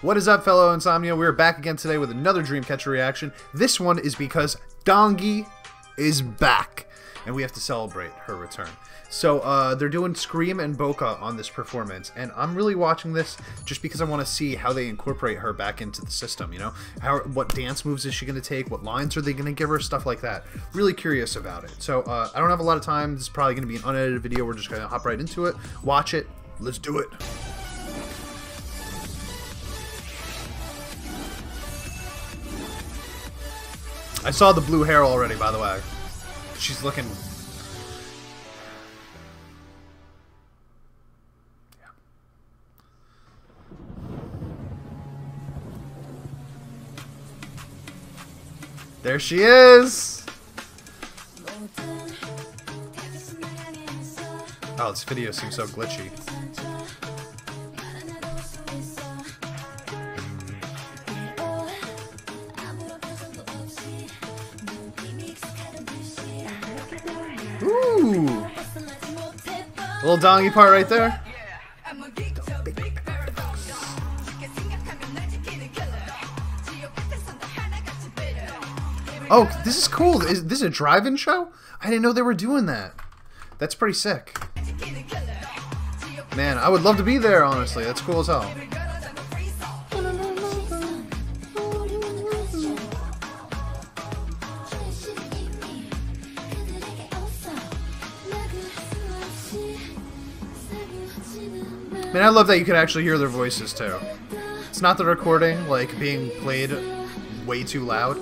What is up, fellow Insomnia? We're back again today with another Dreamcatcher reaction. This one is because DONGIE is back, and we have to celebrate her return. So they're doing Scream and Boca on this performance, and I'm really watching this just because I want to see how they incorporate her back into the system, you know? What dance moves is she going to take? What lines are they going to give her? Stuff like that. Really curious about it. So I don't have a lot of time. This is probably going to be an unedited video. We're just going to hop right into it, watch it. Let's do it. I saw the blue hair already, by the way. She's looking... Yeah. There she is! Oh, this video seems so glitchy. Ooh! Little DONGIE part right there. Oh, this is cool. Is this a drive-in show? I didn't know they were doing that. That's pretty sick. Man, I would love to be there, honestly. That's cool as hell. Man, I love that you can actually hear their voices, too. It's not the recording, like, being played way too loud.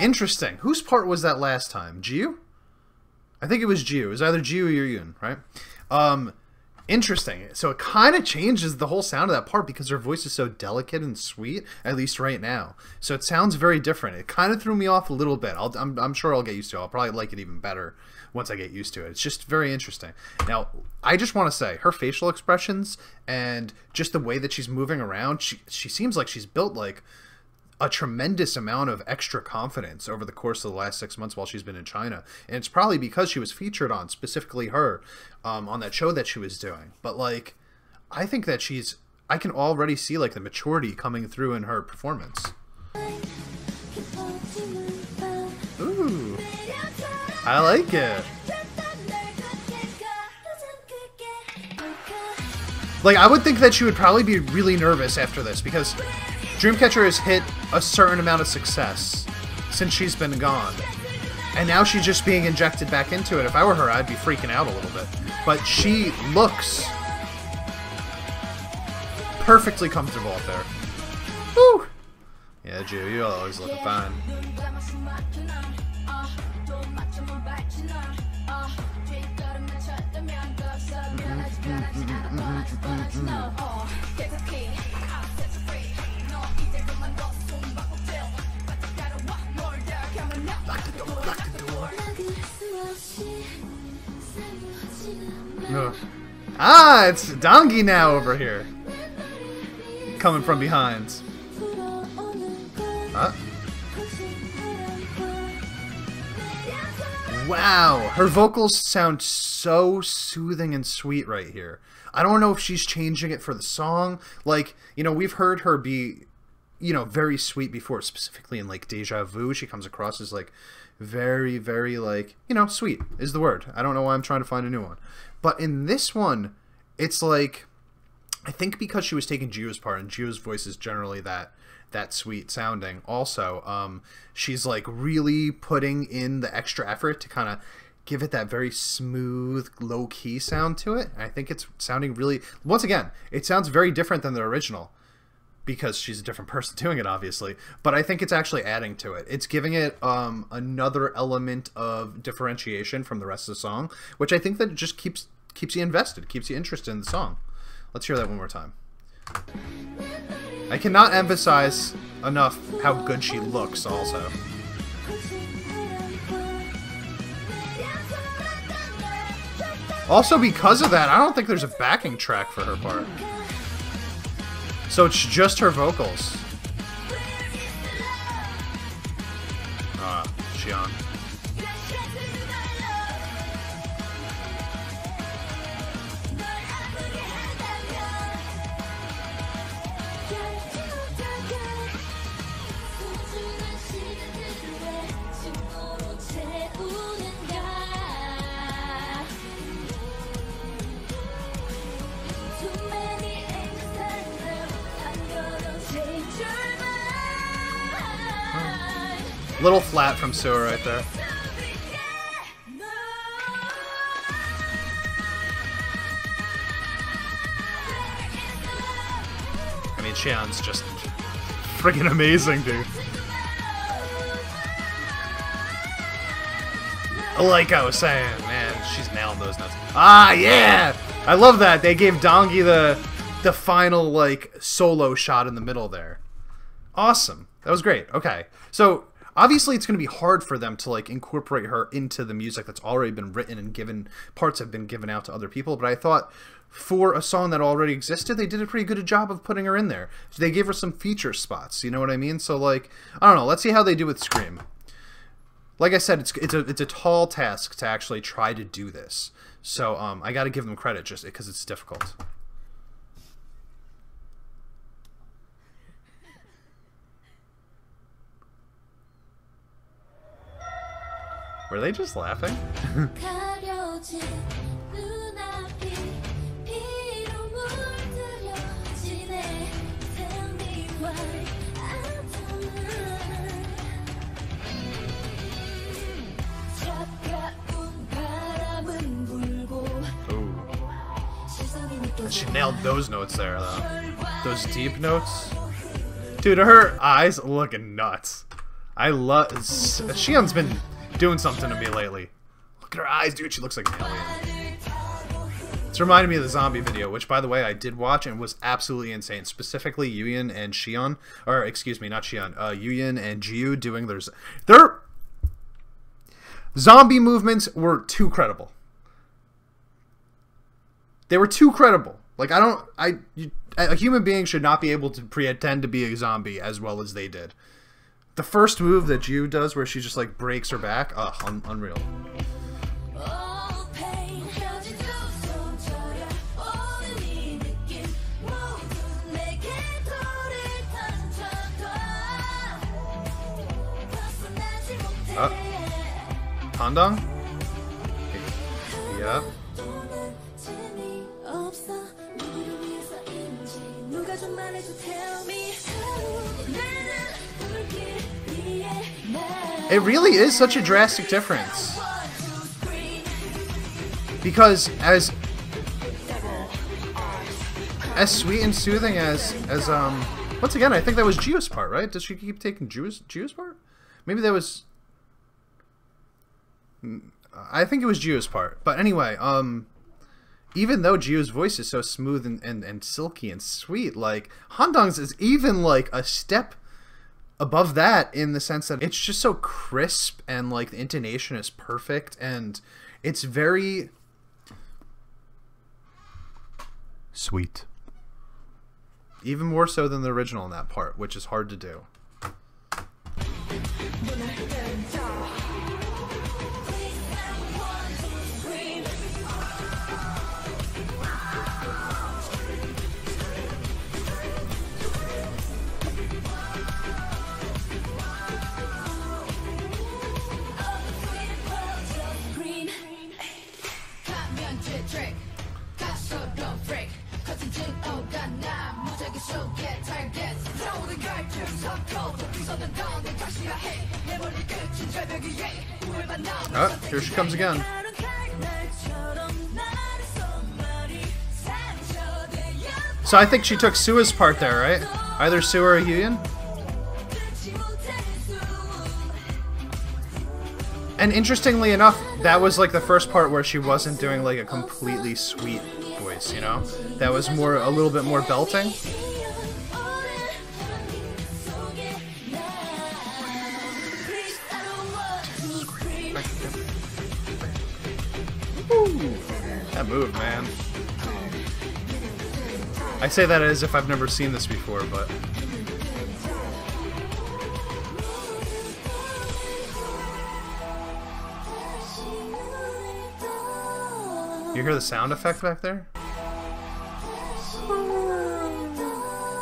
Interesting. Whose part was that last time? Jiu? I think it was Jiu. It was either Jiu or Yun, right? Interesting. So it kind of changes the whole sound of that part because her voice is so delicate and sweet, at least right now. So it sounds very different. It kind of threw me off a little bit. I'm sure I'll get used to it. I'll probably like it even better once I get used to it. It's just very interesting. Now, I just want to say, her facial expressions and just the way that she's moving around, she seems like she's built like a tremendous amount of extra confidence over the course of the last 6 months while she's been in China. And it's probably because she was featured on, specifically her, on that show that she was doing. But, like, I think that I can already see, like, the maturity coming through in her performance. Ooh. I like it. Like, I would think that she would probably be really nervous after this because Dreamcatcher has hit a certain amount of success since she's been gone. And now she's just being injected back into it. If I were her, I'd be freaking out a little bit. But she looks perfectly comfortable up there. Woo! Yeah, Jiu, you're always looking fine. Ah, it's DONGIE now over here. Coming from behind. Huh? Wow, her vocals sound so soothing and sweet right here. I don't know if she's changing it for the song. Like, you know, we've heard her be, you know, very sweet before, specifically in, like, Deja Vu. She comes across as, like, very, very, like, you know, sweet is the word. I don't know why I'm trying to find a new one. But in this one, it's like, I think because she was taking Jiu's part, and Jiu's voice is generally that sweet sounding also, she's, like, really putting in the extra effort to kind of give it that very smooth, low-key sound to it. And I think it's sounding really, once again, it sounds very different than the original, because she's a different person doing it, obviously. But I think it's actually adding to it. It's giving it another element of differentiation from the rest of the song, which I think that just keeps you invested, keeps you interested in the song. Let's hear that one more time. I cannot emphasize enough how good she looks, also. Also, because of that, I don't think there's a backing track for her part. So it's just her vocals. Xion. Little flat from Sua right there. I mean, Xian's just freaking amazing, dude. Like I was saying, man, she's nailing those notes. Ah, yeah! I love that. They gave DONGIE the final, like, solo shot in the middle there. Awesome. That was great. Okay. So, obviously it's going to be hard for them to, like, incorporate her into the music that's already been written and given, parts have been given out to other people, but I thought for a song that already existed, they did a pretty good job of putting her in there. So they gave her some feature spots, you know what I mean? So, like, I don't know. Let's see how they do with Scream. Like I said, it's a tall task to actually try to do this. So I got to give them credit just because it's difficult. Were they just laughing? She nailed those notes there, though. Those deep notes. Dude, her eyes looking nuts. I love... Xian's been doing something to me lately. Look at her eyes, dude. She looks like an alien. It's reminding me of the zombie video, which, by the way, I did watch and was absolutely insane. Specifically, Yuyin and Xion. Or, excuse me, not Xion. Yuyin and Jiu doing their zombie movements were too credible. They were too credible. Like, a human being should not be able to pretend to be a zombie as well as they did. The first move that Jiu does where she just, like, breaks her back, unreal. Handong? Yeah. It really is such a drastic difference. Because as sweet and soothing as once again, I think that was Jiu's part, right? Does she keep taking Jiu's part? Maybe that was... I think it was Jiu's part. But anyway, even though Jiu's voice is so smooth and silky and sweet, like, Handong's is even, like, a step above that in the sense that it's just so crisp and, like, the intonation is perfect and it's very... sweet. Even more so than the original in that part, which is hard to do. Oh, here she comes again. So I think she took Sua's part there, right? Either Sua or Yuyin? And interestingly enough, that was like the first part where she wasn't doing like a completely sweet voice, you know? That was more, a little bit more belting. Ooh, that move, man. I say that as if I've never seen this before, but... You hear the sound effect back there?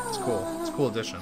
It's cool. It's a cool addition.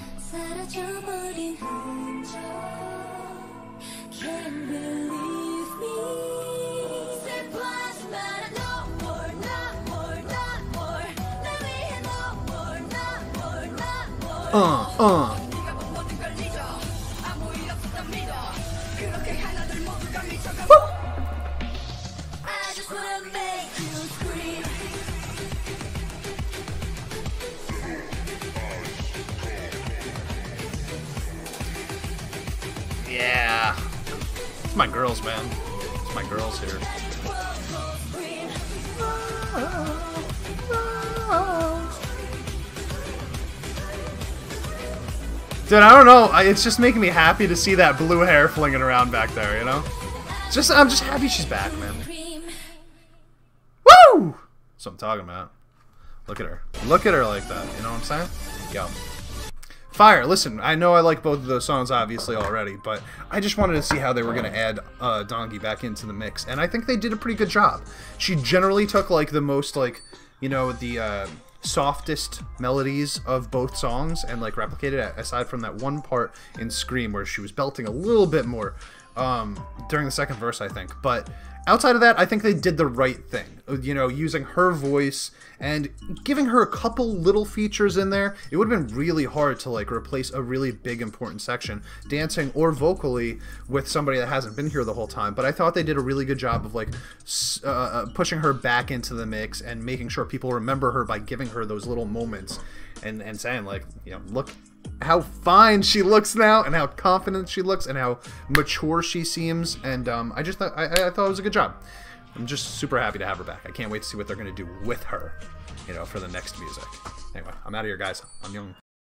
It's my girls, man. It's my girls here. Dude, I don't know. It's just making me happy to see that blue hair flinging around back there, you know? I'm just happy she's back, man. Woo! That's what I'm talking about. Look at her. Look at her like that. You know what I'm saying? Yo. Fire. Listen, I know I like both of those songs, obviously, already, but I just wanted to see how they were going to add DONGIE back into the mix, and I think they did a pretty good job. She generally took, like, the most, like, you know, the softest melodies of both songs and, like, replicated it, aside from that one part in Scream where she was belting a little bit more during the second verse, I think. But outside of that, I think they did the right thing. You know, using her voice and giving her a couple little features in there. It would have been really hard to, like, replace a really big, important section, dancing or vocally, with somebody that hasn't been here the whole time. But I thought they did a really good job of, like, pushing her back into the mix and making sure people remember her by giving her those little moments and saying, like, you know, look how fine she looks now, and how confident she looks, and how mature she seems. And I thought it was a good job. I'm just super happy to have her back. I can't wait to see what they're going to do with her, you know, for the next music. Anyway, I'm out of here, guys. I'm Young.